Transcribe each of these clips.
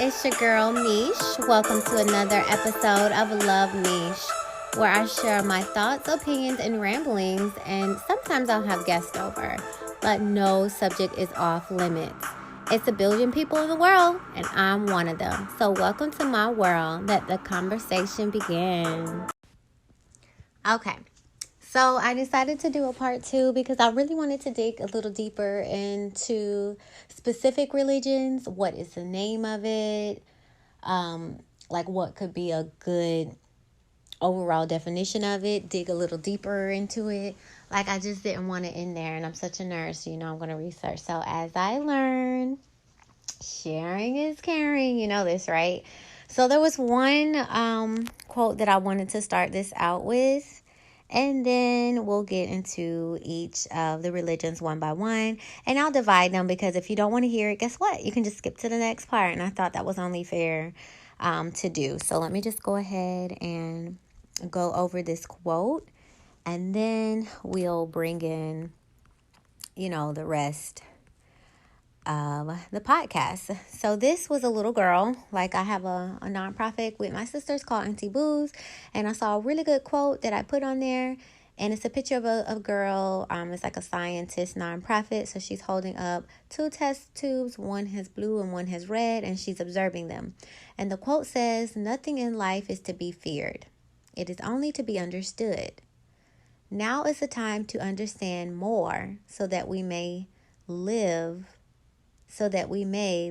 it's your girl Meesh. Welcome to another episode of Love Meesh, where I share my thoughts, opinions, and ramblings, and sometimes I'll have guests over, but no subject is off limits. It's a billion people in the world, and I'm one of them. So welcome to my world. Let the conversation begin. Okay. So I decided to do a part 2 because I really wanted to dig a little deeper into specific religions. What is the name of it? Like what could be a good overall definition of it? Dig a little deeper into it. Like I just didn't want it in there, and I'm such a nerd, so I'm going to research. So as I learn, sharing is caring. You know this, right? So there was one quote that I wanted to start this out with. And then we'll get into each of the religions one by one. And I'll divide them because if you don't want to hear it, guess what? You can just skip to the next part. And I thought that was only fair to do. So let me just go ahead and go over this quote. And then we'll bring in, the rest of the podcast. So this was a little girl. Like I have a nonprofit with my sisters called Auntie Boo's, and I saw a really good quote that I put on there, and it's a picture of a girl. It's like a scientist nonprofit. So she's holding up 2 test tubes. One has blue and one has red, and she's observing them. And the quote says, "Nothing in life is to be feared. It is only to be understood. Now is the time to understand more so that we may live less. So that we may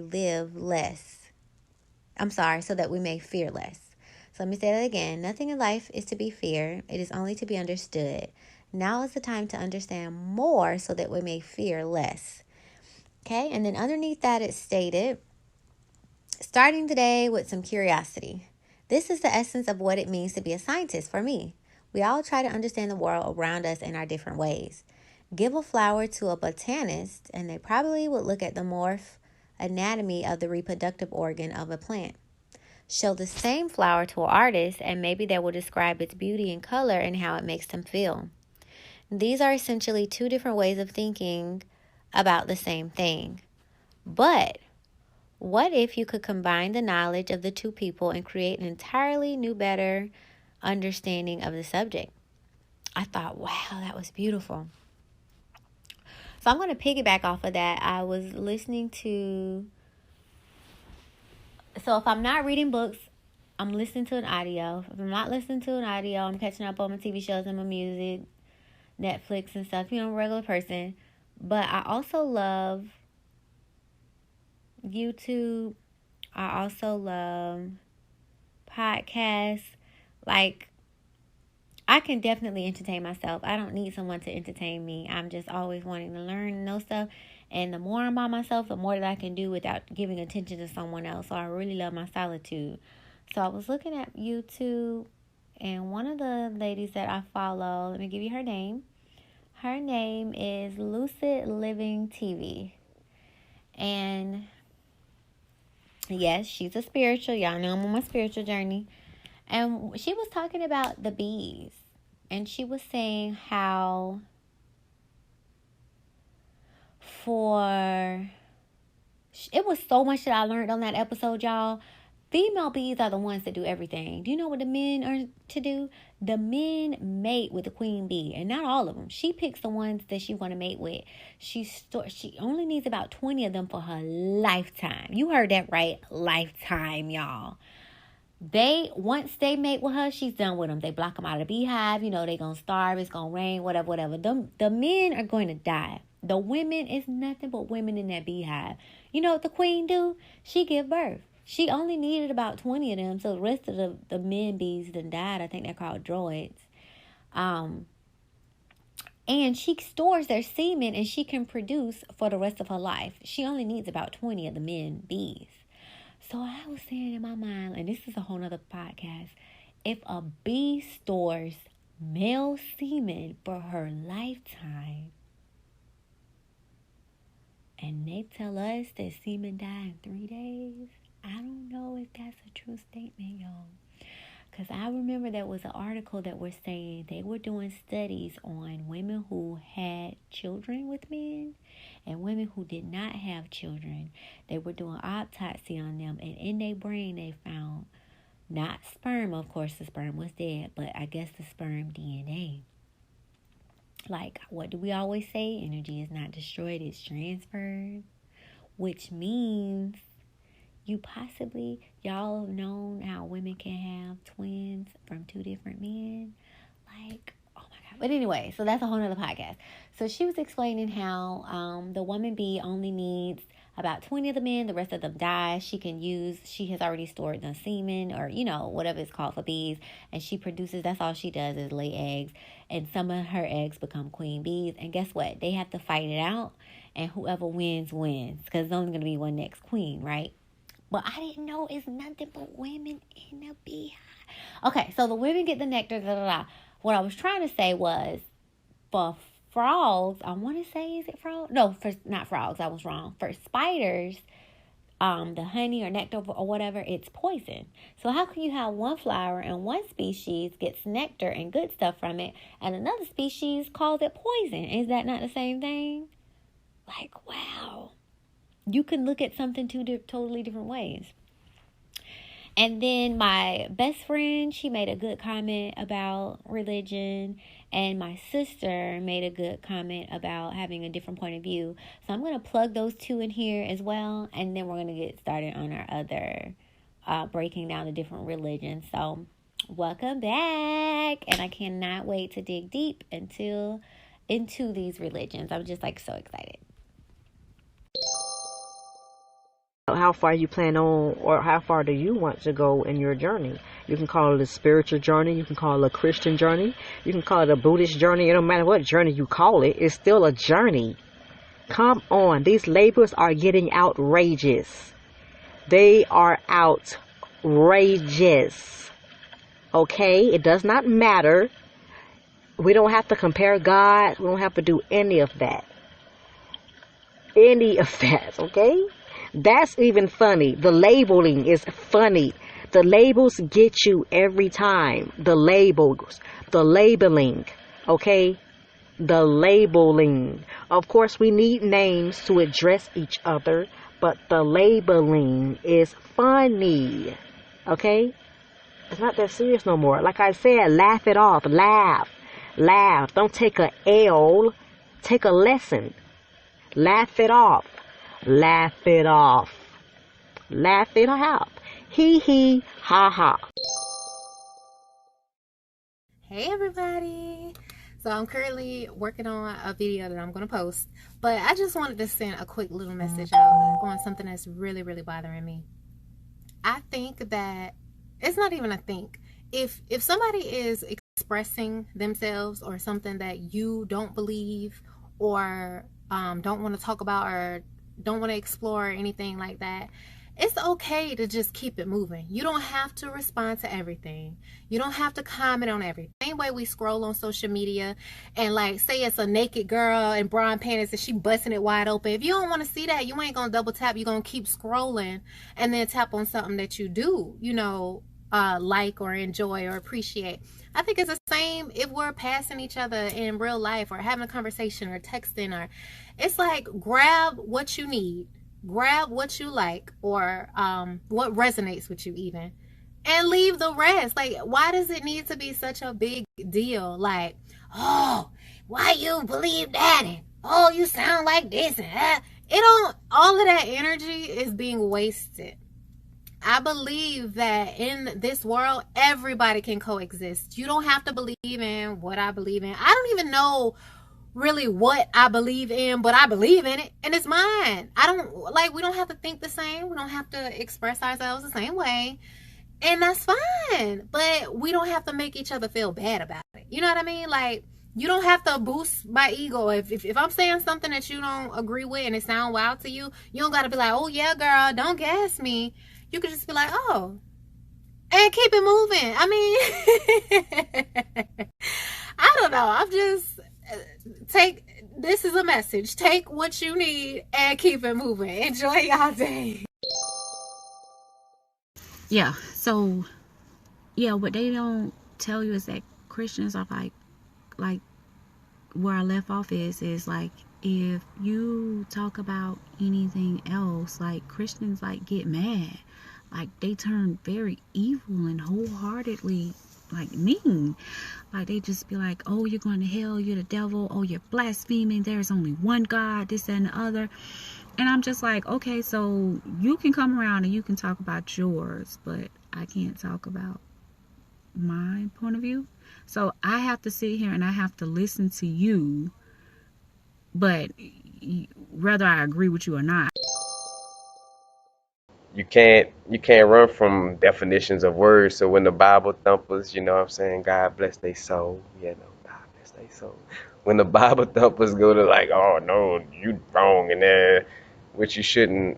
fear less." So let me say that again. Nothing in life is to be feared. It is only to be understood. Now is the time to understand more so that we may fear less. Okay, and then underneath that it stated, starting today with some curiosity. This is the essence of what it means to be a scientist for me. We all try to understand the world around us in our different ways. Give a flower to a botanist, and they probably would look at the morph anatomy of the reproductive organ of a plant. Show the same flower to an artist, and maybe they will describe its beauty and color and how it makes them feel. These are essentially 2 different ways of thinking about the same thing. But what if you could combine the knowledge of the 2 people and create an entirely new, better understanding of the subject? I thought, wow, that was beautiful. So I'm going to piggyback off of that. I was listening to... So if I'm not reading books, I'm listening to an audio. If I'm not listening to an audio, I'm catching up on my TV shows and my music, Netflix and stuff. Regular person. But I also love YouTube. I also love podcasts. Like, I can definitely entertain myself. I don't need someone to entertain me. I'm just always wanting to learn and know stuff. And the more I'm by myself, the more that I can do without giving attention to someone else. So I really love my solitude. So I was looking at YouTube, and one of the ladies that I follow, let me give you her name. Her name is Lucid Living TV. And yes, she's a spiritual. Y'all know I'm on my spiritual journey. And she was talking about the bees. And she was saying how it was so much that I learned on that episode, y'all. Female bees are the ones that do everything. Do you know what the men are to do? The men mate with the queen bee, and not all of them. She picks the ones that she want to mate with. She only needs about 20 of them for her lifetime. You heard that right, lifetime, y'all. Once they mate with her, she's done with them. They block them out of the beehive. They gonna starve. It's gonna rain. Whatever. The men are going to die. The women is nothing but women in that beehive. You know what the queen do? She give birth. She only needed about 20 of them, so the rest of the men bees then died. I think they're called droids. And she stores their semen, and she can produce for the rest of her life. She only needs about 20 of the men bees. So I was saying in my mind, and this is a whole nother podcast, if a bee stores male semen for her lifetime, and they tell us that semen die in 3 days, I don't know if that's a true statement, y'all. Because I remember there was an article that was saying they were doing studies on women who had children with men and women who did not have children. They were doing autopsy on them, and in their brain they found not sperm, of course the sperm was dead, but I guess the sperm DNA. Like, what do we always say? Energy is not destroyed, it's transferred. Which means y'all have known how women can have twins from two different men. Like, oh my God. But anyway, so that's a whole nother podcast. So she was explaining how the woman bee only needs about 20 of the men. The rest of them die. She has already stored the semen, or, whatever it's called for bees. And she produces, that's all she does is lay eggs. And some of her eggs become queen bees. And guess what? They have to fight it out. And whoever wins. Because there's only going to be one next queen, right? But I didn't know it's nothing but women in the beehive. Okay, so the women get the nectar, What I was trying to say was, for frogs, I want to say, is it frogs? No, not frogs, I was wrong. For spiders, the honey or nectar or whatever, it's poison. So how can you have one flower and one species gets nectar and good stuff from it, and another species calls it poison? Is that not the same thing? Like, wow. You can look at something two totally different ways. And then my best friend, she made a good comment about religion. And my sister made a good comment about having a different point of view. So I'm going to plug those two in here as well. And then we're going to get started on our other breaking down the different religions. So welcome back. And I cannot wait to dig deep into these religions. I'm just so excited. How far you plan on, or how far do you want to go in your journey? You can call it a spiritual journey. You can call it a Christian journey. You can call it a Buddhist journey. It don't matter what journey you call it. It's still a journey. Come on. These labels are getting outrageous. They are outrageous. Okay? It does not matter. We don't have to compare God. We don't have to do any of that. Okay? That's even funny. The labeling is funny. The labels get you every time. The labels. The labeling. Okay? The labeling. Of course, we need names to address each other, but the labeling is funny. Okay? It's not that serious no more. Like I said, laugh it off. Laugh. Don't take a L. Take a lesson. Laugh it off. Laugh it off. Hee ha ha. Hey everybody. So I'm currently working on a video that I'm going to post. But I just wanted to send a quick little message out on something that's really, really bothering me. I think that it's not even a think. If somebody is expressing themselves or something that you don't believe or don't want to talk about or don't want to explore or anything like that, it's okay to just keep it moving. You don't have to respond to everything. You don't have to comment on everything. Same way we scroll on social media and say it's a naked girl in bra panties and she busting it wide open. If you don't want to see that, you ain't gonna double tap. You're gonna keep scrolling and then tap on something that you do, like or enjoy or appreciate. I think it's the same if we're passing each other in real life or having a conversation or texting, or it's grab what you need, grab what you like, or what resonates with you even, and leave the rest. Why does it need to be such a big deal? Oh, why you believe that? And, oh, you sound like this and that. All of that energy is being wasted. I believe that in this world, everybody can coexist. You don't have to believe in what I believe in. I don't even know really what I believe in, but I believe in it and it's mine. We don't have to think the same. We don't have to express ourselves the same way. And that's fine. But we don't have to make each other feel bad about it. You know what I mean? You don't have to boost my ego. If I'm saying something that you don't agree with and it sounds wild to you, you don't got to be like, oh yeah, girl, don't gas me. You could just be like, oh, and keep it moving. I don't know. I'm just this is a message. Take what you need and keep it moving. Enjoy y'all day. Yeah, so yeah, what they don't tell you is that Christians are like where I left off is like, if you talk about anything else, like Christians like get mad, like they turn very evil and wholeheartedly like mean. Like they just be like, oh, you're going to hell, you're the devil, oh, you're blaspheming, there's only one God, this and the other. And I'm just like, okay, so you can come around and you can talk about yours, but I can't talk about my point of view. So I have to sit here and I have to listen to you, but whether I agree with you or not. You can't run from definitions of words. So when the Bible thumpers, you know what I'm saying, God bless their soul, God bless their soul. When the Bible thumpers go to like, oh no, you wrong and there, which you shouldn't.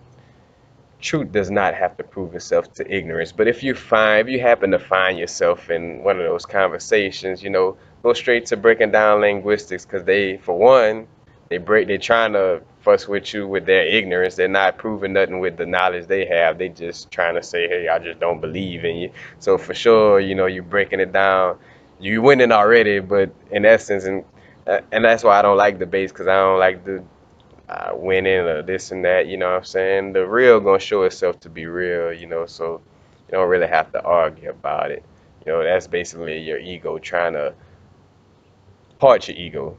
Truth does not have to prove itself to ignorance. But if you happen to find yourself in one of those conversations, go straight to breaking down linguistics, because for one, they're trying to fuss with you with their ignorance. They're not proving nothing with the knowledge they have. They just trying to say, hey, I just don't believe in you. So for sure, you breaking it down. You winning already, but in essence, and that's why I don't like debates, because I don't like the winning or this and that, you know what I'm saying? The real gonna show itself to be real, so you don't really have to argue about it. That's basically your ego trying to part your ego.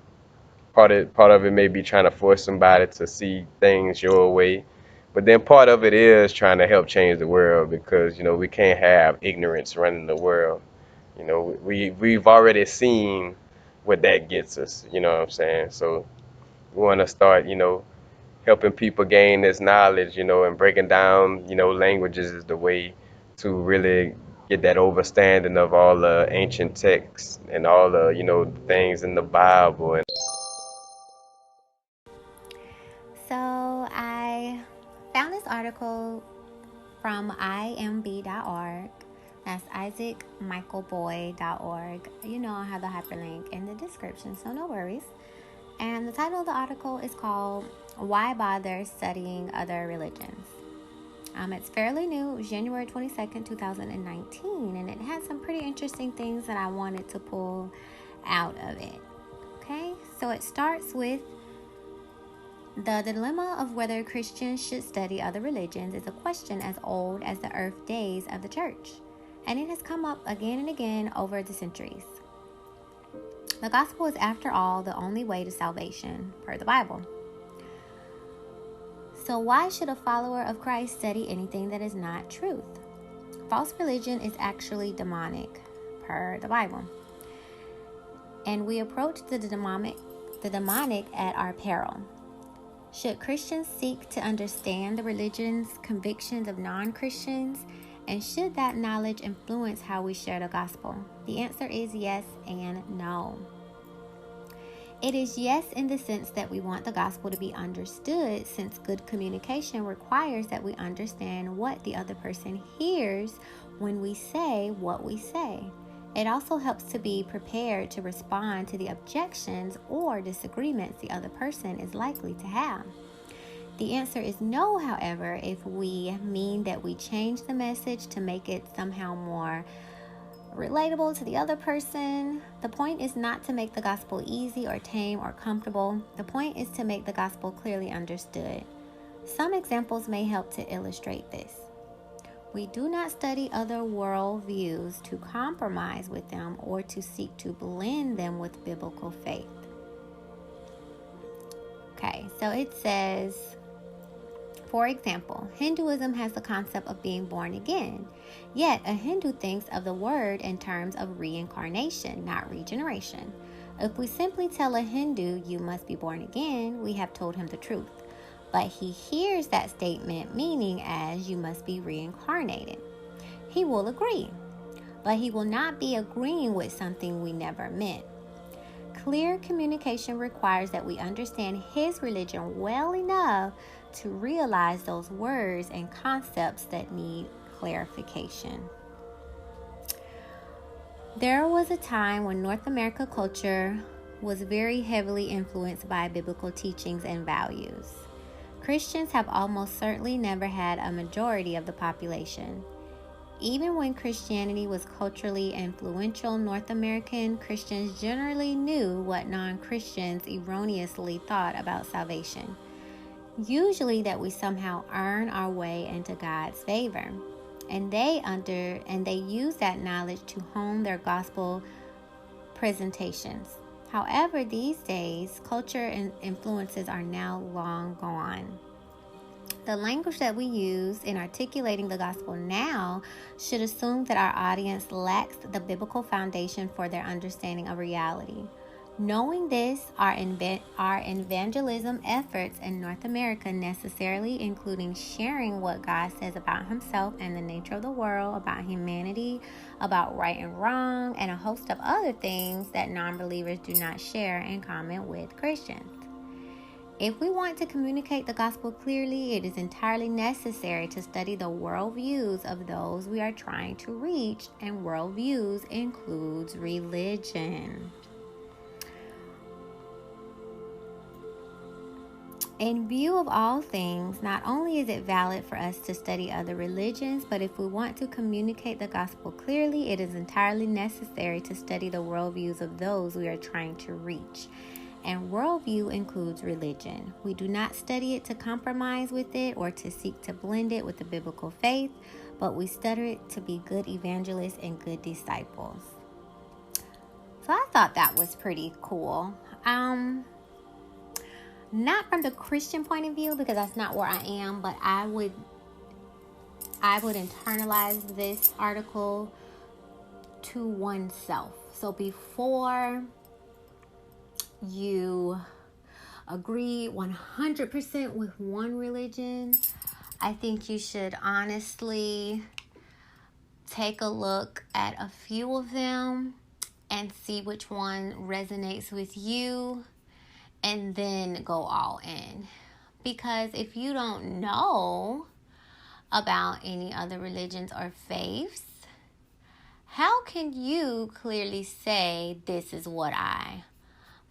Part of it may be trying to force somebody to see things your way, but then part of it is trying to help change the world, because we can't have ignorance running the world. We've already seen what that gets us, you know what I'm saying? So we want to start, helping people gain this knowledge, and breaking down, languages is the way to really get that understanding of all the ancient texts and all the, things in the Bible. And So I found this article from imb.org. That's isaacmichaelboy.org. I'll have the hyperlink in the description, so no worries. And the title of the article is called Why Bother Studying Other Religions? It's fairly new. It was January 22nd, 2019, and it had some pretty interesting things that I wanted to pull out of it. Okay, so it starts with the dilemma of whether Christians should study other religions is a question as old as the earth days of the church, and it has come up again and again over the centuries. The gospel is, after all, the only way to salvation, per the Bible. So why should a follower of Christ study anything that is not truth? False religion is actually demonic, per the Bible. And we approach the demonic at our peril. Should Christians seek to understand the religion's convictions of non-Christians? And should that knowledge influence how we share the gospel? The answer is yes and no. It is yes in the sense that we want the gospel to be understood, since good communication requires that we understand what the other person hears when we say what we say. It also helps to be prepared to respond to the objections or disagreements the other person is likely to have. The answer is no, however, if we mean that we change the message to make it somehow more relatable to the other person. The point is not to make the gospel easy or tame or comfortable. The point is to make the gospel clearly understood. Some examples may help to illustrate this. We do not study other worldviews to compromise with them or to seek to blend them with biblical faith. Okay, so it says, for example, Hinduism has the concept of being born again. Yet, a Hindu thinks of the word in terms of reincarnation, not regeneration. If we simply tell a Hindu, you must be born again, we have told him the truth. But he hears that statement meaning as you must be reincarnated. He will agree, but he will not be agreeing with something we never meant. Clear communication requires that we understand his religion well enough to realize those words and concepts that need clarification. There was a time when North America culture was very heavily influenced by biblical teachings and values. Christians have almost certainly never had a majority of the population. Even when Christianity was culturally influential, North American Christians generally knew what non-Christians erroneously thought about salvation. Usually that we somehow earn our way into God's favor. And they use that knowledge to hone their gospel presentations. However, these days, culture and influences are now long gone. The language that we use in articulating the gospel now should assume that our audience lacks the biblical foundation for their understanding of reality. Knowing this, our evangelism efforts in North America necessarily including sharing what God says about himself and the nature of the world, about humanity, about right and wrong, and a host of other things that non-believers do not share in common with Christians. If we want to communicate the gospel clearly, it is entirely necessary to study the worldviews of those we are trying to reach, and worldviews includes religion. In view of all things, not only is it valid for us to study other religions, but if we want to communicate the gospel clearly, it is entirely necessary to study the worldviews of those we are trying to reach. And worldview includes religion. We do not study it to compromise with it or to seek to blend it with the biblical faith, but we study it to be good evangelists and good disciples. So I thought that was pretty cool. Not from the Christian point of view, because that's not where I am, but I would internalize this article to oneself. So before you agree 100% with one religion, I think you should honestly take a look at a few of them and see which one resonates with you, and then go all in. Because if you don't know about any other religions or faiths, how can you clearly say this is what I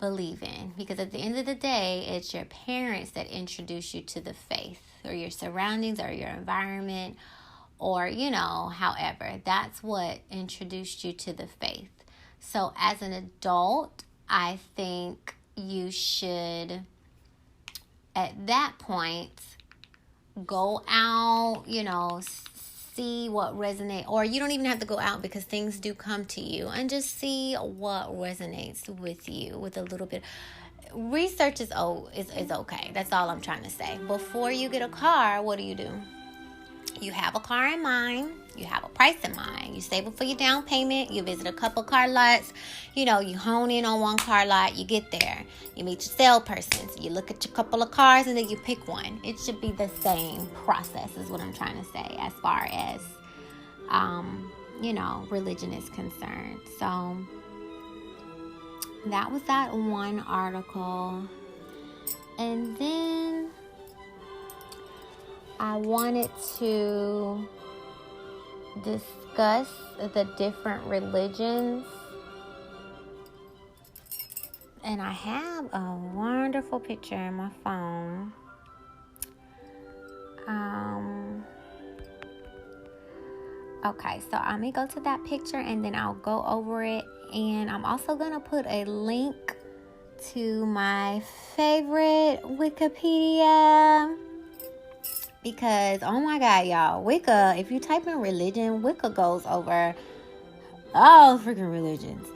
believe in? Because at the end of the day, it's your parents that introduce you to the faith, or your surroundings, or your environment, or however, that's what introduced you to the faith. So as an adult, I think you should, at that point, go out, see what resonates. Or you don't even have to go out, because things do come to you, and just see what resonates with you with a little bit. Research is okay. That's all I'm trying to say. Before you get a car, what do? You have a car in mind. You have a price in mind. You save up for your down payment. You visit a couple car lots. You hone in on one car lot. You get there. You meet your salesperson. So you look at your couple of cars and then you pick one. It should be the same process is what I'm trying to say as far as, religion is concerned. So that was that one article. And then I wanted to discuss the different religions. And I have a wonderful picture in my phone. Okay, so I'm going to go to that picture and then I'll go over it. And I'm also going to put a link to my favorite Wikipedia. Because, oh my God, y'all, Wicca, if you type in religion, Wicca goes over all freaking religions.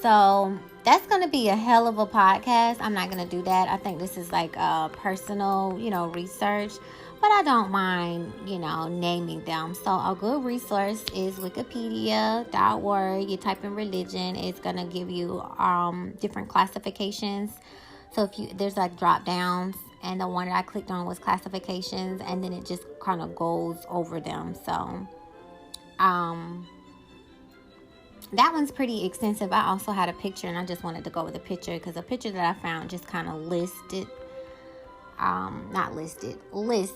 So that's going to be a hell of a podcast. I'm not going to do that. I think this is like personal, research. But I don't mind, naming them. So a good resource is wikipedia.org. You type in religion. It's going to give you different classifications. So there's like drop downs. And the one that I clicked on was classifications. And then it just kind of goes over them. So that one's pretty extensive. I also had a picture, and I just wanted to go with a picture because the picture that I found just kind of lists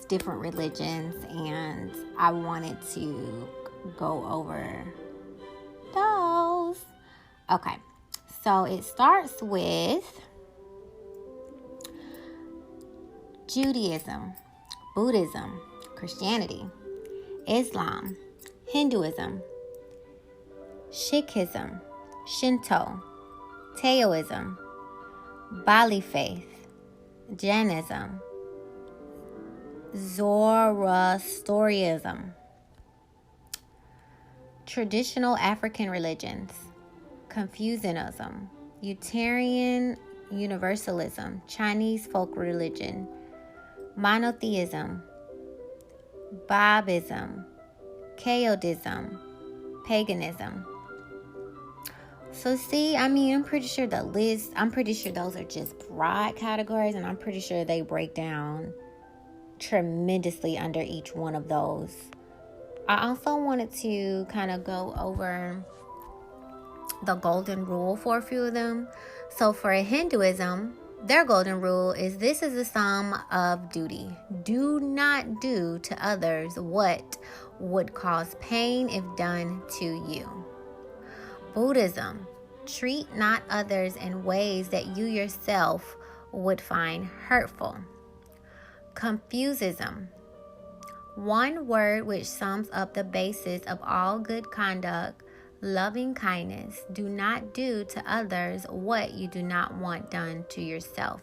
different religions, and I wanted to go over those. Okay, so it starts with Judaism, Buddhism, Christianity, Islam, Hinduism, Sikhism, Shinto, Taoism, Bali faith, Jainism, Zoroastrianism, traditional African religions, Confucianism, Unitarian Universalism, Chinese folk religion, monotheism, Babism, Chaodism, paganism. So see, I mean, I'm pretty sure those are just broad categories, and I'm pretty sure they break down tremendously under each one of those. I also wanted to kind of go over the golden rule for a few of them. So for Hinduism, their golden rule is this is the sum of duty. Do not do to others what would cause pain if done to you. Buddhism, treat not others in ways that you yourself would find hurtful. Confucianism, one word which sums up the basis of all good conduct, loving kindness. Do not do to others what you do not want done to yourself.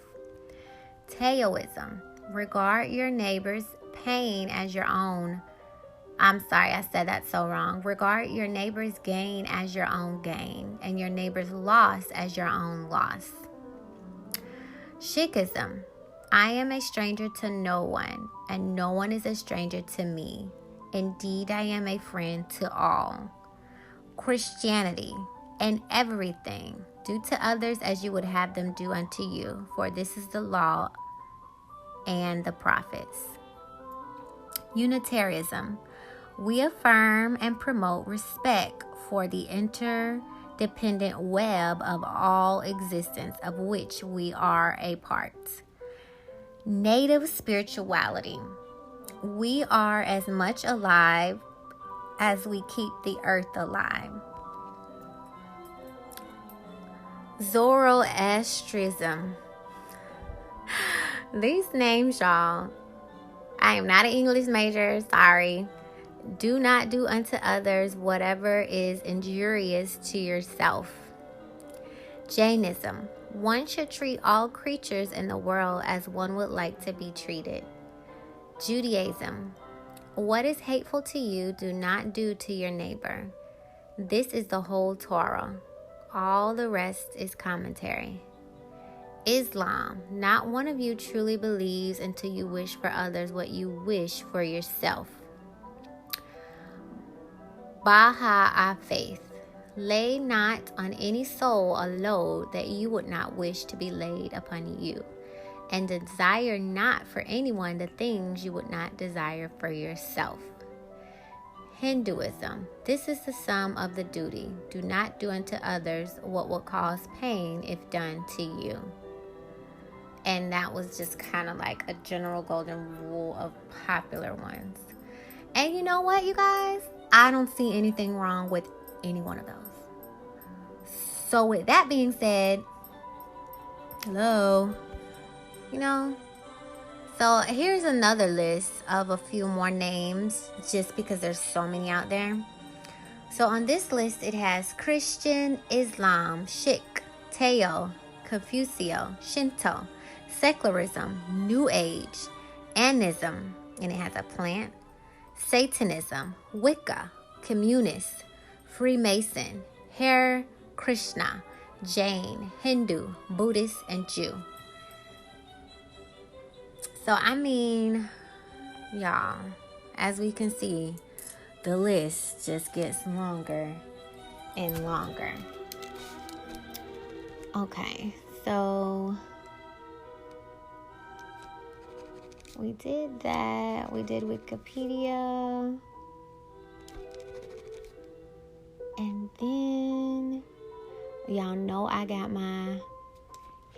Taoism, regard your neighbor's pain as your own. I'm sorry, I said that so wrong. Regard your neighbor's gain as your own gain, and your neighbor's loss as your own loss. Sikhism, I am a stranger to no one, and no one is a stranger to me. Indeed, I am a friend to all. Christianity, in everything, do to others as you would have them do unto you, for this is the law and the prophets. Unitarianism, we affirm and promote respect for the interdependent web of all existence of which we are a part. Native spirituality, we are as much alive as we keep the earth alive. Zoroastrianism, these names, y'all, I am not an English major, sorry. Do not do unto others whatever is injurious to yourself. Jainism, one should treat all creatures in the world as one would like to be treated. Judaism, what is hateful to you, do not do to your neighbor. This is the whole Torah. All the rest is commentary. Islam, not one of you truly believes until you wish for others what you wish for yourself. Baha'i faith, lay not on any soul a load that you would not wish to be laid upon you, and desire not for anyone the things you would not desire for yourself. Hinduism, this is the sum of the duty. Do not do unto others what will cause pain if done to you. And that was just kind of like a general golden rule of popular ones. And you know what, you guys? I don't see anything wrong with any one of those. So with that being said, hello, so here's another list of a few more names, just because there's so many out there. So on this list, it has Christian, Islam, Sikh, Ttyl, Confucio, Shinto, Secularism, New Age, Animism, and it has a plant, Satanism, Wicca, Communist, Freemason, Hare Krishna, Jain, Hindu, Buddhist, and Jew. So, I mean, y'all, as we can see, the list just gets longer and longer. Okay, so we did that. We did Wikipedia. And then, y'all know I got my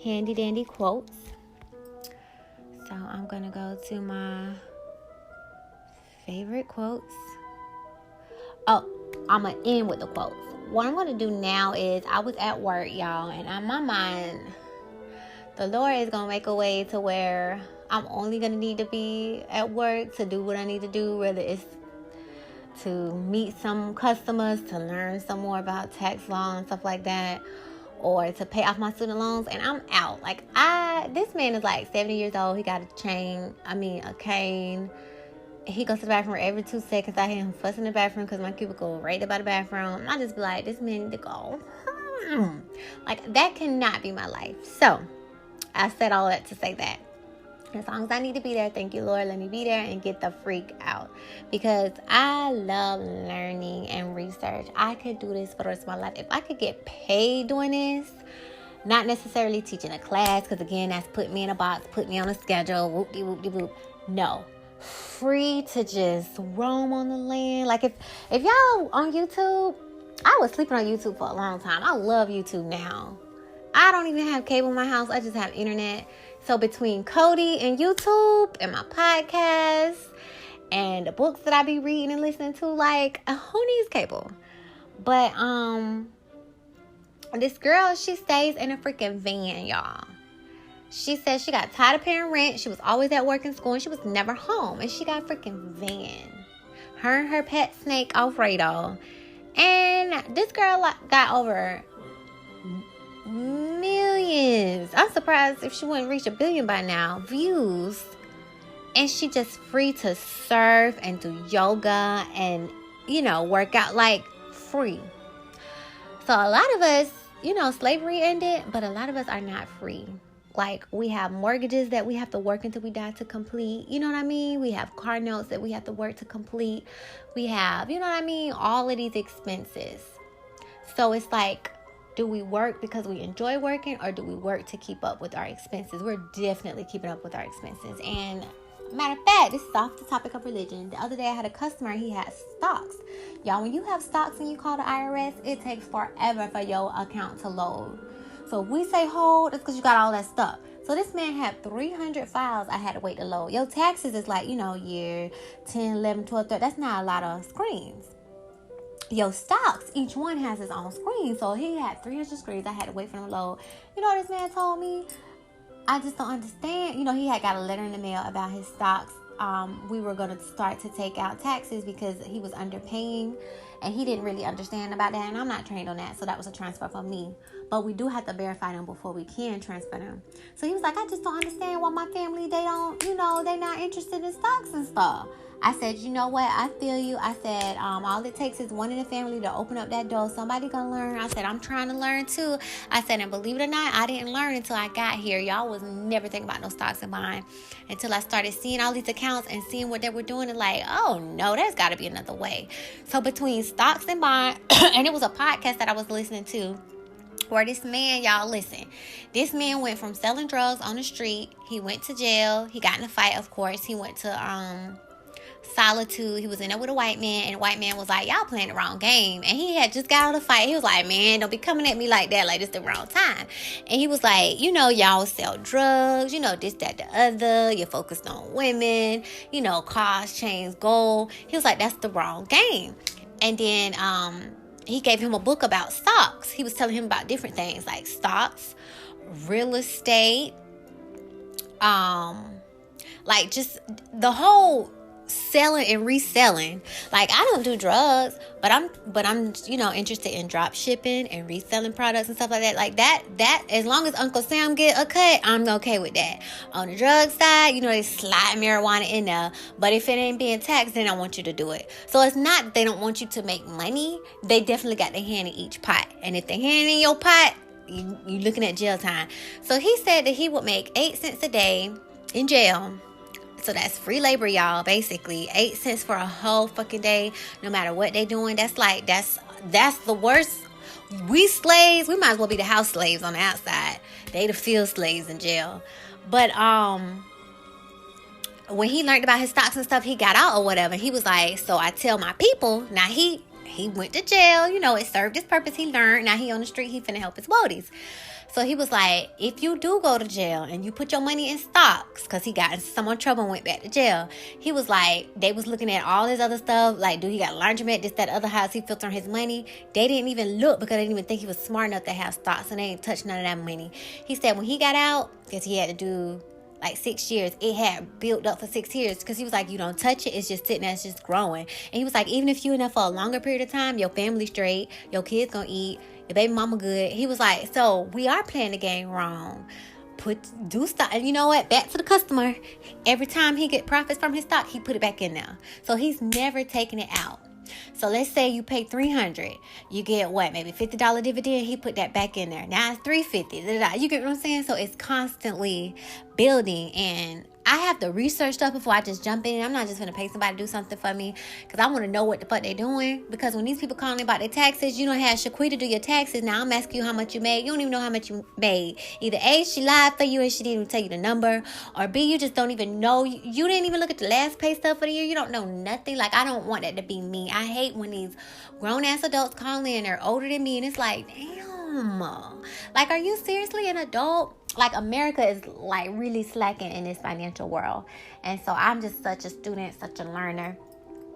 handy dandy quotes. So I'm going to go to my favorite quotes. Oh, I'm going to end with the quotes. What I'm going to do now is, I was at work, y'all, and on my mind, the Lord is going to make a way to where I'm only going to need to be at work to do what I need to do, whether it's to meet some customers, to learn some more about tax law and stuff like that, or to pay off my student loans, and I'm out. Like, this man is like 70 years old. He got a cane. He goes to the bathroom every 2 seconds. I hear him fussing in the bathroom because my cubicle right there by the bathroom. I just be like, this man need to go. Like, that cannot be my life. So, I said all that to say that. As long as I need to be there, thank you, Lord, let me be there and get the freak out. Because I love learning and research. I could do this for the rest of my life. If I could get paid doing this, not necessarily teaching a class, because again, that's put me in a box, put me on a schedule, whoop-de-whoop-de-whoop. No. Free to just roam on the land. Like, if y'all on YouTube, I was sleeping on YouTube for a long time. I love YouTube now. I don't even have cable in my house. I just have internet. So between Cody and YouTube and my podcast and the books that I be reading and listening to, like, who needs cable? But this girl, she stays in a freaking van, y'all. She said she got tired of paying rent. She was always at work and school, and she was never home. And she got a freaking van. Her and her pet snake, Alfredo. And this girl got over millions. I'm surprised if she wouldn't reach 1 billion by now. Views. And she just free to surf and do yoga and, work out, like, free. So a lot of us, slavery ended, but a lot of us are not free. Like, we have mortgages that we have to work until we die to complete. You know what I mean? We have car notes that we have to work to complete. We have, all of these expenses. So it's like, do we work because we enjoy working, or do we work to keep up with our expenses? We're definitely keeping up with our expenses. And matter of fact, this is off the topic of religion. The other day I had a customer, he had stocks. Y'all, when you have stocks and you call the IRS, it takes forever for your account to load. So if we say hold, it's because you got all that stuff. So this man had 300 files I had to wait to load. Your taxes is like, year 10, 11, 12, 13. That's not a lot of screens. Your stocks, each one has its own screen. So he had 300 screens. I had to wait for him to load. You know what this man told me? I just don't understand. He had got a letter in the mail about his stocks. We were going to start to take out taxes because he was underpaying, and he didn't really understand about that, and I'm not trained on that, so that was a transfer for me. But we do have to verify them before we can transfer them. So he was like, I just don't understand why my family, they don't, they're not interested in stocks and stuff. I said, you know what? I feel you. I said, all it takes is one in the family to open up that door. Somebody gonna learn. I said, I'm trying to learn too. I said, and believe it or not, I didn't learn until I got here. Y'all was never thinking about no stocks and buying until I started seeing all these accounts and seeing what they were doing, and like, oh no, there's got to be another way. So between stocks and buying, and it was a podcast that I was listening to, where this man, y'all listen, this man went from selling drugs on the street. He went to jail. He got in a fight, of course. He went to solitude. He was in there with a white man, and the white man was like, y'all playing the wrong game. And he had just got out of the fight. He was like, man, don't be coming at me like that, like this the wrong time. And he was like, y'all sell drugs, this, that, the other, you're focused on women, cars, chains, gold. He was like, that's the wrong game. And then he gave him a book about stocks. He was telling him about different things like stocks, real estate, like just the whole selling and reselling. Like, I don't do drugs, but I'm interested in drop shipping and reselling products and stuff like that. Like that as long as Uncle Sam get a cut, I'm okay with that. On the drug side, they slide marijuana in there, but if it ain't being taxed, then I want you to do it. So it's not that they don't want you to make money. They definitely got their hand in each pot, and if they hand in your pot, you looking at jail time. So he said that he would make 8 cents a day in jail. So that's free labor, y'all, basically. 8 cents for a whole fucking day, no matter what they doing. That's the worst. We slaves, we might as well be the house slaves on the outside. They the field slaves in jail. But when he learned about his stocks and stuff, he got out or whatever. He was like, so I tell my people, now he went to jail, it served his purpose. He learned. Now he on the street, he finna help his woadies. So he was like, if you do go to jail and you put your money in stocks, because he got in some more trouble and went back to jail. He was like, they was looking at all this other stuff. Like, do he got laundromat, this, that, other house, he filtering his money. They didn't even look because they didn't even think he was smart enough to have stocks, and they ain't touched none of that money. He said when he got out, because he had to do like 6 years. It had built up for 6 years because he was like, you don't touch it. It's just sitting there. It's just growing. And he was like, even if you in there for a longer period of time, your family straight, your kids gonna eat, your baby mama good. He was like, so we are playing the game wrong. And you know what? Back to the customer. Every time he get profits from his stock, he put it back in there. So he's never taking it out. So let's say you pay $300, you get what, maybe $50 dividend. He put that back in there. Now it's $350. You get what I'm saying? So it's constantly building, and I have to research stuff before I just jump in. I'm not just gonna pay somebody to do something for me because I want to know what the fuck they doing. Because when these people calling about their taxes, you don't have Shaquita do your taxes. Now I'm asking you how much you made. You don't even know how much you made. Either A, she lied for you and she didn't even tell you the number, or B, you just don't even know. You didn't even look at the last pay stub for the year. You don't know nothing. Like, I don't want that to be me. I hate when these grown ass adults call in. They're older than me, and it's like, damn, like, are you seriously an adult? Like, America is like really slacking in this financial world. And so I'm just such a student, such a learner.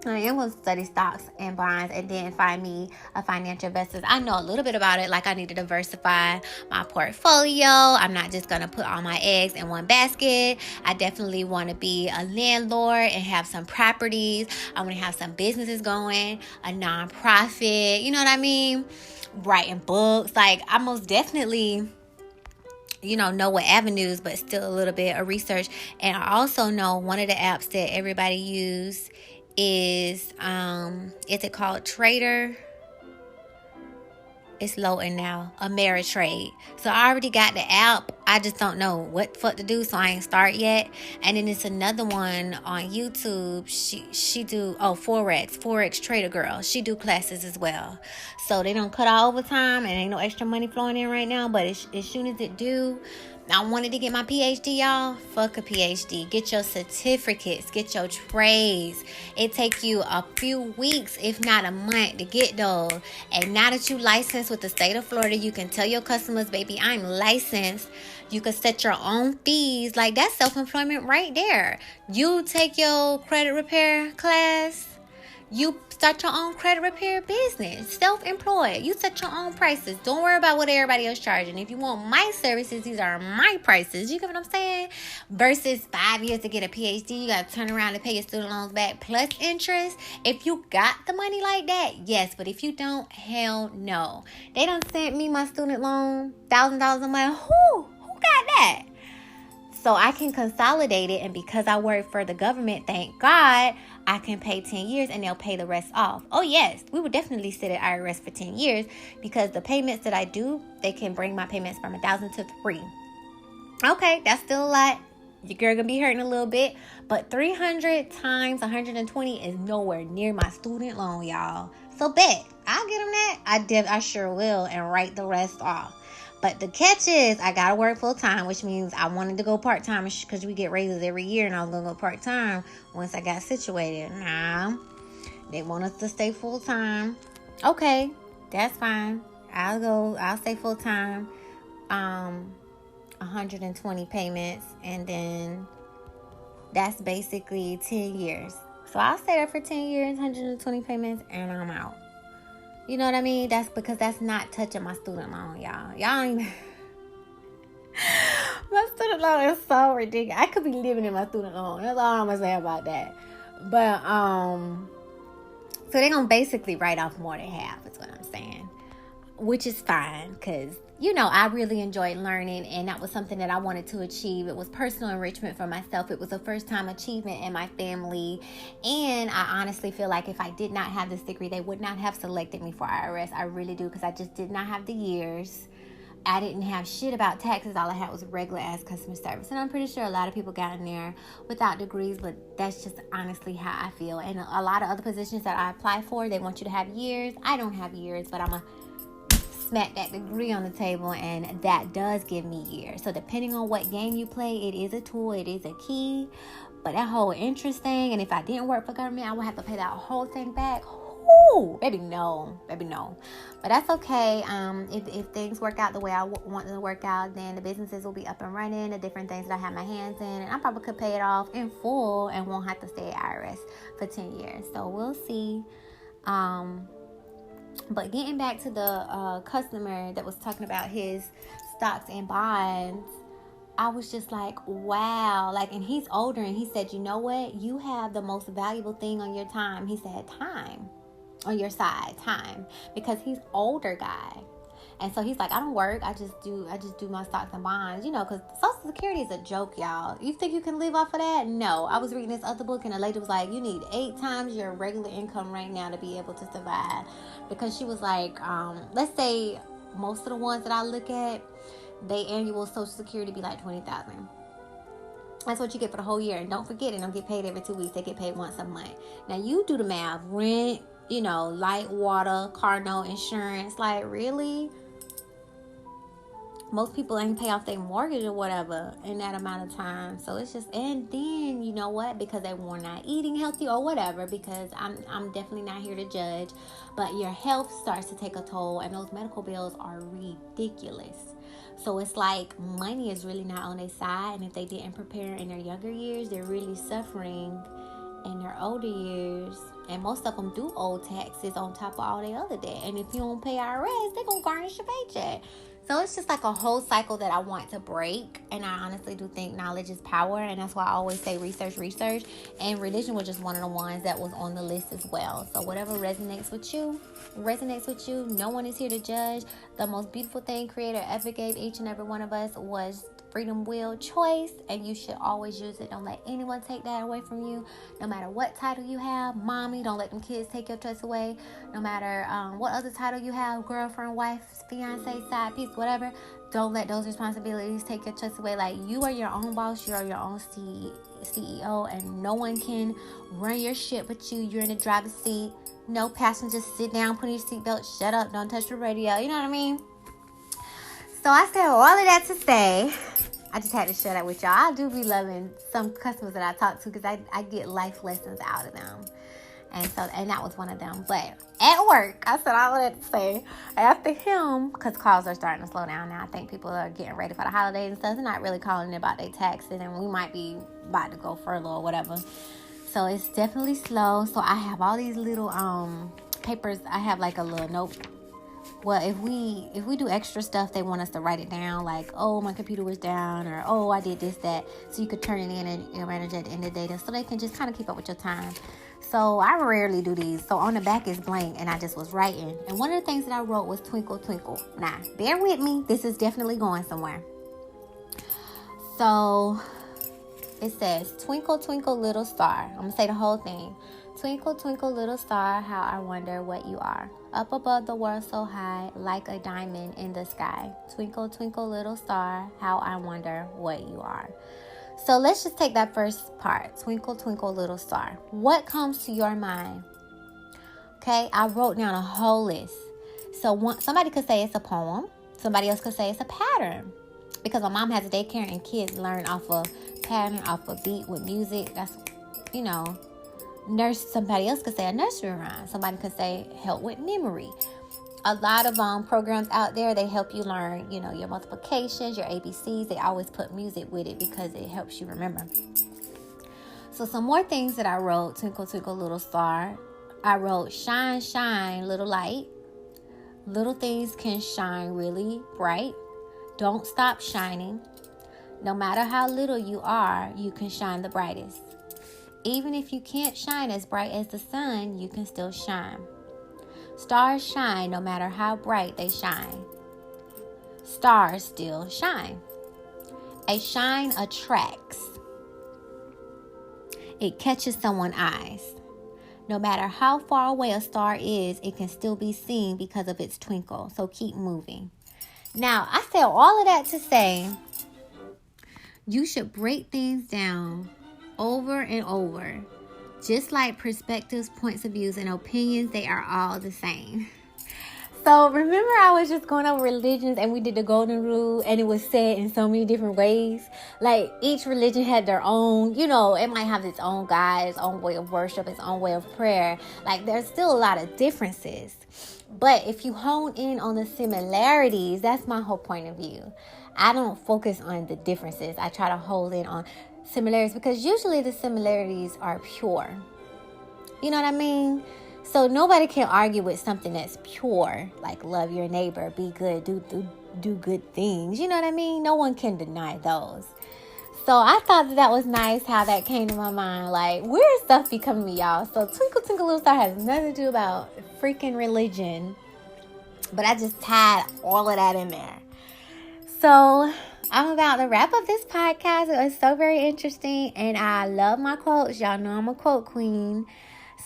I am going to study stocks and bonds and then find me a financial investor. I know a little bit about it. Like, I need to diversify my portfolio. I'm not just going to put all my eggs in one basket. I definitely want to be a landlord and have some properties. I want to have some businesses going, a nonprofit. You know what I mean? Writing books. Like, I most definitely, know what avenues, but still a little bit of research. And I also know one of the apps that everybody use is it called Trader? It's loading now. Ameritrade. So I already got the app. I just don't know what the fuck to do, so I ain't start yet. And then it's another one on YouTube. She do Forex Trader Girl. She do classes as well. So they don't cut all overtime and ain't no extra money flowing in right now. But as soon as it do, I wanted to get my PhD, y'all. Fuck a PhD. Get your certificates. Get your trades. It take you a few weeks, if not a month, to get those. And now that you licensed with the state of Florida, you can tell your customers, baby, I'm licensed. You can set your own fees. Like, that's self-employment right there. You take your credit repair class. You start your own credit repair business. Self-employed. You set your own prices. Don't worry about what everybody else charging. If you want my services, these are my prices. You get what I'm saying? Versus 5 years to get a PhD, you got to turn around and pay your student loans back plus interest. If you got the money like that, yes. But if you don't, hell no. They done sent me my student loan, $1,000 a month. Who got that? So I can consolidate it, and because I work for the government, thank God, I can pay 10 years and they'll pay the rest off. Oh yes, we would definitely sit at IRS for 10 years because the payments that I do, they can bring my payments from $1,000 to $3,000. Okay, that's still a lot. Your girl gonna be hurting a little bit, but 300 times 120 is nowhere near my student loan, y'all. So bet, I'll get them that. I sure will, and write the rest off. But the catch is, I gotta work full time, which means I wanted to go part time because we get raises every year, and I was gonna go part time once I got situated. Nah, they want us to stay full time. Okay, that's fine. I'll stay full time. 120 payments, and then that's basically 10 years. So I'll stay there for 10 years, 120 payments, and I'm out. You know what I mean? That's because that's not touching my student loan, y'all. Y'all don't even... My student loan is so ridiculous. I could be living in my student loan. That's all I'm going to say about that. But, so they're going to basically write off more than half, is what I'm saying. Which is fine, because, I really enjoyed learning, and that was something that I wanted to achieve. It was personal enrichment for myself. It was a first-time achievement in my family, and I honestly feel like if I did not have this degree, they would not have selected me for IRS. I really do, because I just did not have the years. I didn't have shit about taxes. All I had was regular-ass customer service, and I'm pretty sure a lot of people got in there without degrees, but that's just honestly how I feel. And a lot of other positions that I apply for, they want you to have years. I don't have years, but I'm a smack that degree on the table, and that does give me years. So depending on what game you play, it is a tool, it is a key. But that whole interest thing, and if I didn't work for government, I would have to pay that whole thing back. Ooh, baby no. But that's okay. If things work out the way I want them to work out, then the businesses will be up and running, the different things that I have my hands in, and I probably could pay it off in full and won't have to stay at IRS for 10 years. So we'll see. But getting back to the customer that was talking about his stocks and bonds, I was just like, wow. Like, and he's older, and he said, you know what? You have the most valuable thing on your time. He said, time on your side, time, because he's older guy. And so he's like, I don't work. I just do my stocks and bonds, because Social Security is a joke, y'all. You think you can live off of that? No. I was reading this other book, and the lady was like, you need 8 times your regular income right now to be able to survive. Because she was like, let's say most of the ones that I look at, they annual Social Security be like $20,000. That's what you get for the whole year. And don't forget, they don't get paid every 2 weeks. They get paid once a month. Now, you do the math. Rent, light, water, car note, insurance. Like, really? Most people ain't pay off their mortgage or whatever in that amount of time. So it's just, and then, you know what? Because they were not eating healthy or whatever, because I'm definitely not here to judge. But your health starts to take a toll, and those medical bills are ridiculous. So it's like money is really not on their side. And if they didn't prepare in their younger years, they're really suffering in their older years. And most of them do owe taxes on top of all their other debt. And if you don't pay IRS, they're going to garnish your paycheck. So it's just like a whole cycle that I want to break. And I honestly do think knowledge is power. And that's why I always say research. And religion was just one of the ones that was on the list as well. So whatever resonates with you. No one is here to judge. The most beautiful thing Creator ever gave each and every one of us was freedom, will, choice, and you should always use it. Don't let anyone take that away from you. No matter what title you have, mommy, don't let them kids take your choice away. No matter what other title you have, girlfriend, wife, fiance, side piece, whatever, don't let those responsibilities take your choice away. Like, you are your own boss, you are your own CEO, and no one can run your shit but you. You're in the driver's seat. No passengers, sit down, put in your seatbelt, shut up, don't touch the radio. You know what I mean? So I said all of that to say, I just had to share that with y'all. I do be loving some customers that I talk to, because I get life lessons out of them. And that was one of them. But at work, I said all of that to say, after him, because calls are starting to slow down now. I think people are getting ready for the holidays and stuff. They're not really calling about their taxes, and we might be about to go furlough or whatever. So it's definitely slow. So I have all these little papers. I have like a little note. Well, if we do extra stuff, they want us to write it down, like, oh, my computer was down, or oh, I did this, that, so you could turn it in and your manager at the end of the day, so they can just kind of keep up with your time. So I rarely do these. So on the back is blank, and I just was writing. And one of the things that I wrote was twinkle, twinkle. Now, bear with me. This is definitely going somewhere. So it says, twinkle, twinkle, little star. I'm going to say the whole thing. Twinkle, twinkle, little star, how I wonder what you are. Up above the world so high, like a diamond in the sky. Twinkle, twinkle, little star, how I wonder what you are. So let's just take that first part. Twinkle, twinkle, little star. What comes to your mind? Okay, I wrote down a whole list. So somebody could say it's a poem. Somebody else could say it's a pattern. Because my mom has a daycare, and kids learn off a pattern, off a beat with music. That's, somebody else could say a nursery rhyme. Somebody could say help with memory. A lot of programs out there, they help you learn, your multiplications, your ABCs. They always put music with it because it helps you remember. So some more things that I wrote, twinkle, twinkle, little star. I wrote shine, shine, little light. Little things can shine really bright. Don't stop shining. No matter how little you are, you can shine the brightest. Even if you can't shine as bright as the sun, you can still shine. Stars shine no matter how bright they shine. Stars still shine. A shine attracts. It catches someone's eyes. No matter how far away a star is, it can still be seen because of its twinkle. So keep moving. Now, I said all of that to say, you should break things down over and over. Just like perspectives, points of views, and opinions, they are all the same. So remember, I was just going over religions, and we did the golden rule, and it was said in so many different ways. Like, each religion had their own, it might have its own God, its own way of worship, its own way of prayer. Like, there's still a lot of differences. But if you hone in on the similarities, that's my whole point of view. I don't focus on the differences. I try to hold in on similarities, because usually the similarities are pure. You know what I mean? So nobody can argue with something that's pure, like love your neighbor, be good, do do good things. You know what I mean? No one can deny those. So I thought that was nice how that came to my mind. Like, weird stuff be coming to me, y'all. So Twinkle Twinkle Little Star has nothing to do about freaking religion. But I just tied all of that in there. So I'm about to wrap up this podcast. It was so very interesting. And I love my quotes. Y'all know I'm a quote queen.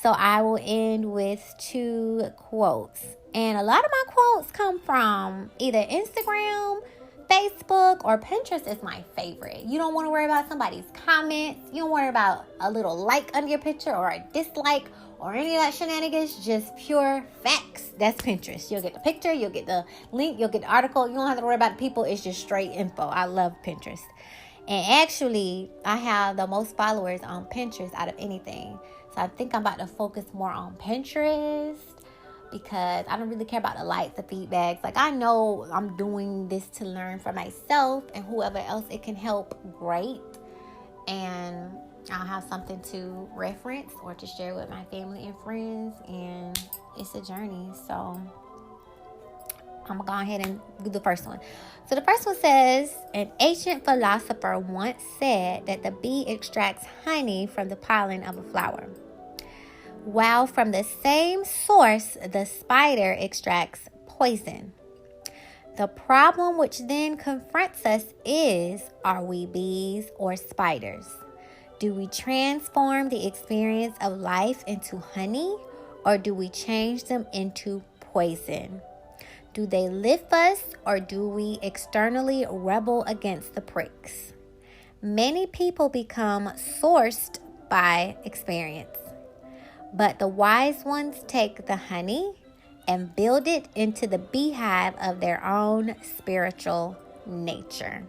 So I will end with 2 quotes. And a lot of my quotes come from either Instagram, Facebook, or Pinterest is my favorite. You don't want to worry about somebody's comments. You don't worry about a little like under your picture or a dislike or any of that shenanigans. Just pure facts. That's Pinterest. You'll get the picture, you'll get the link, you'll get the article. You don't have to worry about the people. It's just straight info. I love Pinterest. And actually, I have the most followers on Pinterest out of anything. So I think I'm about to focus more on Pinterest, because I don't really care about the likes, the feedbacks. Like, I know I'm doing this to learn for myself, and whoever else it can help, great. And I'll have something to reference or to share with my family and friends, and it's a journey. So I'm going to go ahead and do the first one. So the first one says, an ancient philosopher once said that the bee extracts honey from the pollen of a flower, while from the same source, the spider extracts poison. The problem which then confronts us is, are we bees or spiders? Do we transform the experience of life into honey, or do we change them into poison? Do they lift us, or do we externally rebel against the pricks? Many people become sourced by experience, but the wise ones take the honey and build it into the beehive of their own spiritual nature.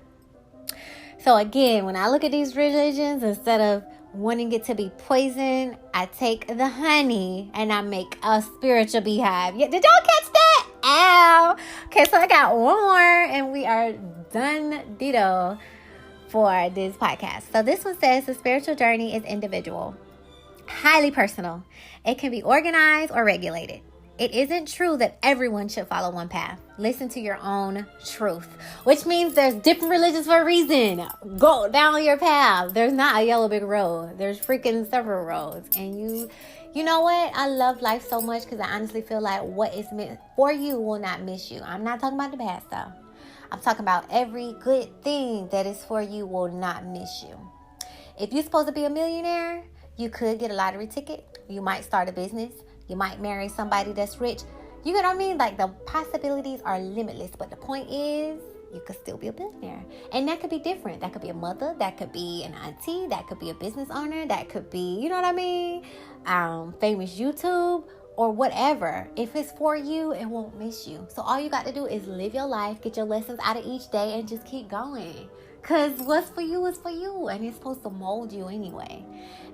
So again, when I look at these religions, instead of wanting it to be poison, I take the honey and I make a spiritual beehive. Yeah, did y'all catch that? Ow. Okay, so I got one more and we are done ditto for this podcast. So this one says, the spiritual journey is individual, highly personal. It can be organized or regulated. It isn't true that everyone should follow one path. Listen to your own truth, which means there's different religions for a reason. Go down your path. There's not a yellow brick road. There's freaking several roads. And you know what? I love life so much because I honestly feel like what is meant for you will not miss you. I'm not talking about the past though. I'm talking about every good thing that is for you will not miss you. If you're supposed to be a millionaire, you could get a lottery ticket. You might start a business. You might marry somebody that's rich. You know what I mean? Like, the possibilities are limitless. But the point is, you could still be a billionaire. And that could be different. That could be a mother. That could be an auntie. That could be a business owner. That could be, you know what I mean? Famous YouTube or whatever. If it's for you, it won't miss you. So all you got to do is live your life, get your lessons out of each day, and just keep going. Because what's for you is for you. And it's supposed to mold you anyway.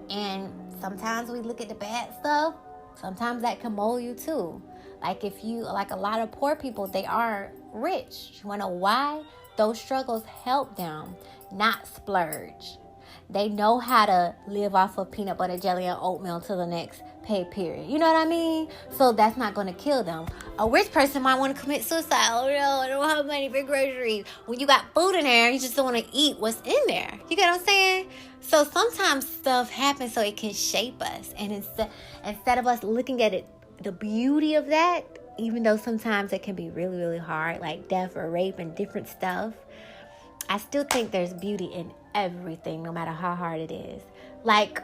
And sometimes we look at the bad stuff. Sometimes that can mold you too. Like, if you, like a lot of poor people, they are rich. You want to know why? Those struggles help them not splurge. They know how to live off of peanut butter jelly and oatmeal till the next pay period. You know what I mean? So that's not going to kill them. A rich person might want to commit suicide. Oh no, I don't have money for groceries. When you got food in there, you just don't want to eat what's in there. You get what I'm saying? So sometimes stuff happens so it can shape us. And instead of us looking at it, the beauty of that, even though sometimes it can be really, really hard, like death or rape and different stuff, I still think there's beauty in everything, no matter how hard it is. Like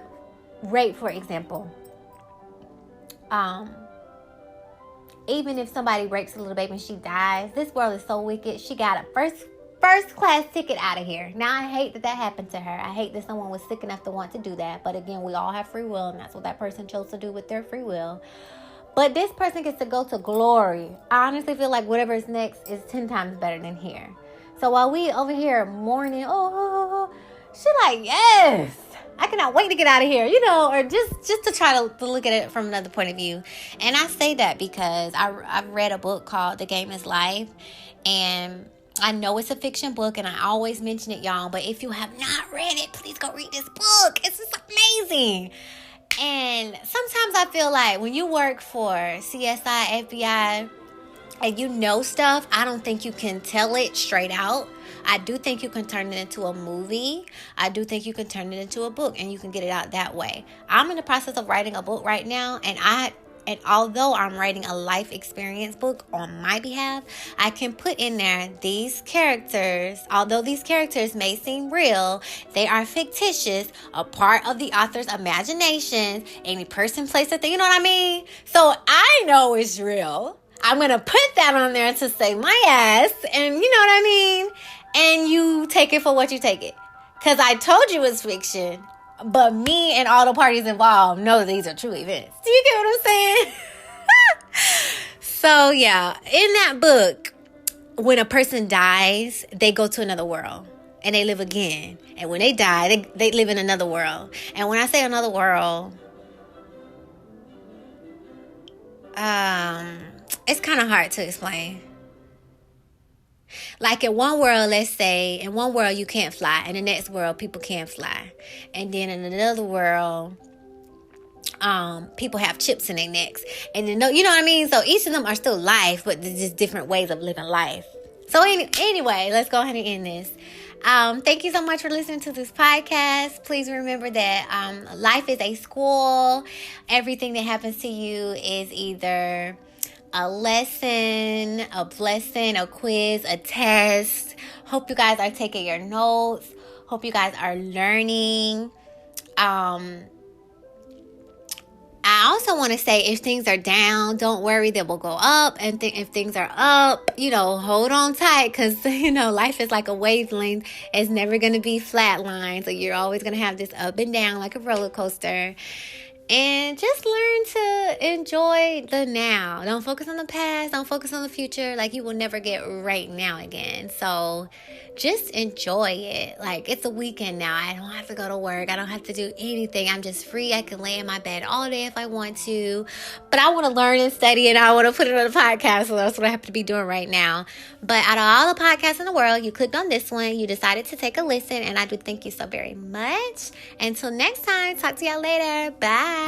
rape, for example. Even if somebody rapes a little baby and she dies, this world is so wicked. She got a first class ticket out of here. Now, I hate that happened to her. I hate that someone was sick enough to want to do that. But again, we all have free will, and that's what that person chose to do with their free will. But this person gets to go to glory. I honestly feel like whatever is next is 10 times better than here. So while we over here mourning, she like, yes, I cannot wait to get out of here, or just to try to look at it from another point of view. And I say that because I've read a book called The Game is Life, and I know it's a fiction book, and I always mention it, y'all, but if you have not read it, please go read this book. It's just amazing. And sometimes I feel like when you work for CSI, FBI, and you know stuff, I don't think you can tell it straight out. I do think you can turn it into a movie. I do think you can turn it into a book, and you can get it out that way. I'm in the process of writing a book right now, and although I'm writing a life experience book on my behalf, I can put in there these characters. Although these characters may seem real, they are fictitious, a part of the author's imagination, any person, place, or thing, you know what I mean? So I know it's real. I'm going to put that on there to save my ass, and you know what I mean? And you take it for what you take it. Because I told you it's fiction, but me and all the parties involved know these are true events. Do you get what I'm saying? So, yeah, in that book, when a person dies, they go to another world and they live again. And when they die, they live in another world. And when I say another world, it's kind of hard to explain. Like in one world, let's say, in one world you can't fly. In the next world, people can fly. And then in another world, people have chips in their necks. And then, you know what I mean? So each of them are still life, but there's just different ways of living life. So anyway, let's go ahead and end this. Thank you so much for listening to this podcast. Please remember that life is a school. Everything that happens to you is either a lesson, a blessing, a quiz, a test. Hope you guys are taking your notes. Hope you guys are learning. I also want to say, if things are down, don't worry, they will go up. And if things are up, hold on tight, because, life is like a wavelength. It's never going to be flat lines. So you're always going to have this up and down like a roller coaster. And just learn to enjoy the now. Don't focus on the past. Don't focus on the future. Like, you will never get right now again. So just enjoy it. Like, it's a weekend now. I don't have to go to work. I don't have to do anything. I'm just free. I can lay in my bed all day if I want to. But I want to learn and study, and I want to put it on a podcast. So that's what I have to be doing right now. But out of all the podcasts in the world, you clicked on this one. You decided to take a listen. And I do thank you so very much. Until next time, talk to y'all later. Bye.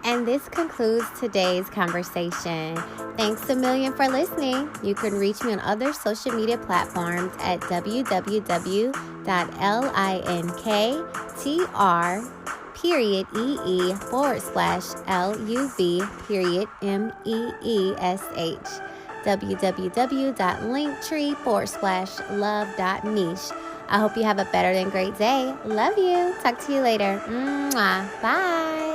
And this concludes today's conversation. Thanks a million for listening. You can reach me on other social media platforms at www.linktr.ee/LUV.MEESH www.linktree/love.meesh. I hope you have a better than great day. Love you. Talk to you later. Mwah. Bye.